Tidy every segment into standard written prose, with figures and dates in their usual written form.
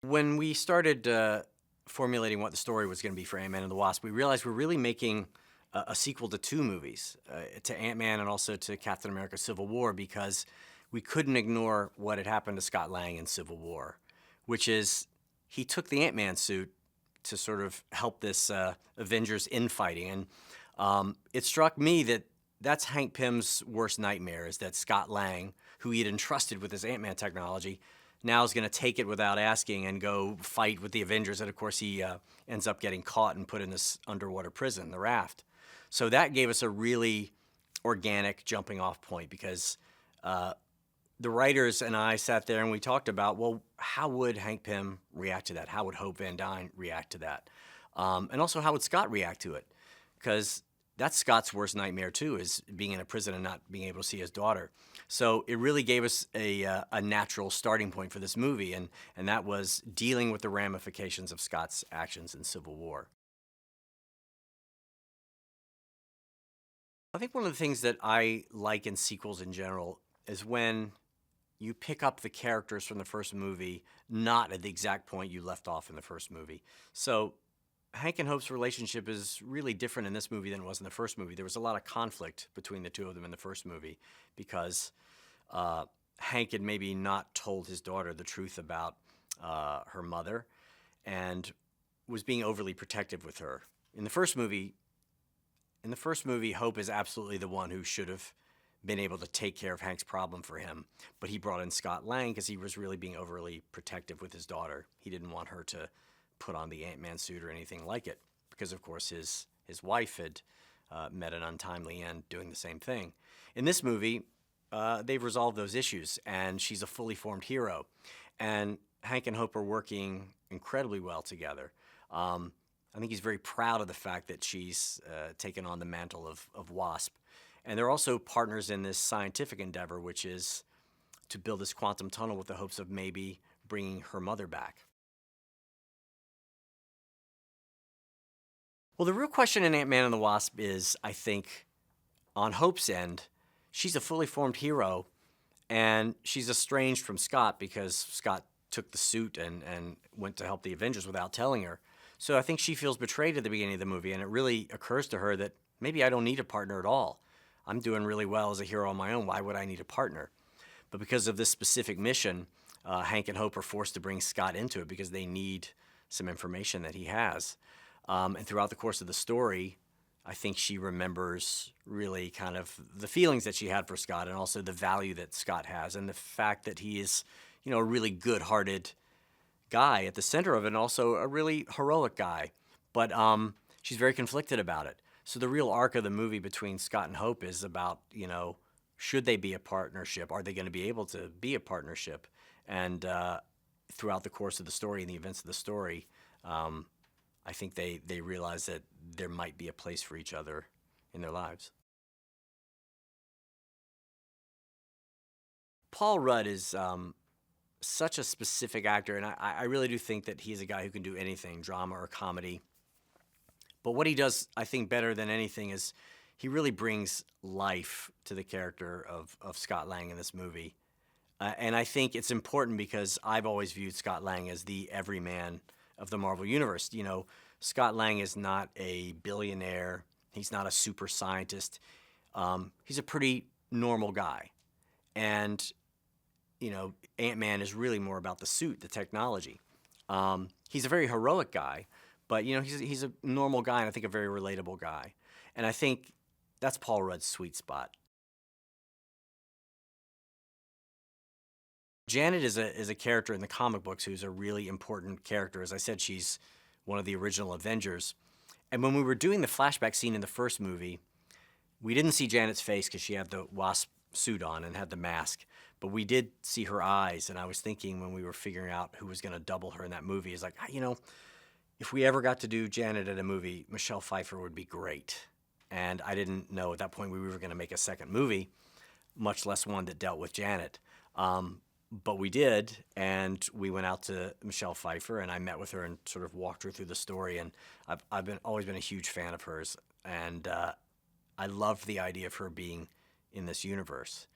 When we started formulating what the story was going to be for Ant-Man and the Wasp, we realized we're really making a sequel to two movies, to Ant-Man and also to Captain America Civil War, because we couldn't ignore what had happened to Scott Lang in Civil War, which is he took the Ant-Man suit to sort of help this Avengers infighting. And it struck me that that's Hank Pym's worst nightmare, is that Scott Lang, who he had entrusted with his Ant-Man technology, now is going to take it without asking and go fight with the Avengers. And of course, he ends up getting caught and put in this underwater prison, the Raft. So that gave us a really organic jumping off point, because the writers and I sat there and we talked about, well, how would Hank Pym react to that? How would Hope Van Dyne react to that? And also, how would Scott react to it? Because that's Scott's worst nightmare too, is being in a prison and not being able to see his daughter. So it really gave us a natural starting point for this movie, and that was dealing with the ramifications of Scott's actions in Civil War. I think one of the things that I like in sequels in general is when you pick up the characters from the first movie not at the exact point you left off in the first movie. So Hank and Hope's relationship is really different in this movie than it was in the first movie. There was a lot of conflict between the two of them in the first movie, because Hank had maybe not told his daughter the truth about her mother and was being overly protective with her. In the first movie, Hope is absolutely the one who should have been able to take care of Hank's problem for him, but he brought in Scott Lang because he was really being overly protective with his daughter. He didn't want her to put on the Ant-Man suit or anything like it, because of course his wife had met an untimely end doing the same thing. In this movie, they've resolved those issues, and she's a fully formed hero. And Hank and Hope are working incredibly well together. I think he's very proud of the fact that she's taken on the mantle of Wasp. And they're also partners in this scientific endeavor, which is to build this quantum tunnel with the hopes of maybe bringing her mother back. Well, the real question in Ant-Man and the Wasp is, I think, on Hope's end, she's a fully formed hero, and she's estranged from Scott because Scott took the suit and went to help the Avengers without telling her. So I think she feels betrayed at the beginning of the movie, and it really occurs to her that maybe I don't need a partner at all. I'm doing really well as a hero on my own. Why would I need a partner? But because of this specific mission, Hank and Hope are forced to bring Scott into it because they need some information that he has. And throughout the course of the story, I think she remembers really kind of the feelings that she had for Scott, and also the value that Scott has, and the fact that he is, a really good-hearted guy at the center of it, and also a really heroic guy. But she's very conflicted about it. So the real arc of the movie between Scott and Hope is about, should they be a partnership? Are they going to be able to be a partnership? And throughout the course of the story and the events of the story, I think they realize that there might be a place for each other in their lives. Paul Rudd is such a specific actor, and I really do think that he's a guy who can do anything, drama or comedy. But what he does, I think, better than anything is he really brings life to the character of Scott Lang in this movie. And I think it's important because I've always viewed Scott Lang as the everyman of the Marvel Universe. Scott Lang is not a billionaire. He's not a super scientist. He's a pretty normal guy. And, Ant-Man is really more about the suit, the technology. He's a very heroic guy, but, he's a normal guy, and I think a very relatable guy. And I think that's Paul Rudd's sweet spot. Janet is a character in the comic books who's a really important character. As I said, she's one of the original Avengers. And when we were doing the flashback scene in the first movie, we didn't see Janet's face because she had the Wasp suit on and had the mask. But we did see her eyes, and I was thinking when we were figuring out who was going to double her in that movie, is like, if we ever got to do Janet in a movie, Michelle Pfeiffer would be great. And I didn't know at that point we were going to make a second movie, much less one that dealt with Janet. But we did, and we went out to Michelle Pfeiffer, and I met with her and sort of walked her through the story. And I've always been a huge fan of hers, and I loved the idea of her being in this universe.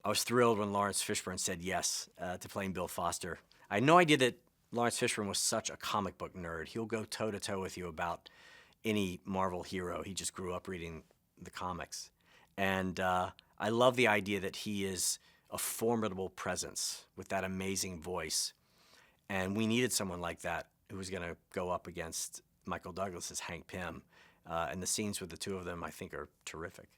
I was thrilled when Laurence Fishburne said yes to playing Bill Foster. I had no idea that Laurence Fishburne was such a comic book nerd. He'll go toe-to-toe with you about any Marvel hero. He just grew up reading the comics. And I love the idea that he is a formidable presence with that amazing voice. And we needed someone like that who was going to go up against Michael Douglas's Hank Pym. And the scenes with the two of them, I think, are terrific.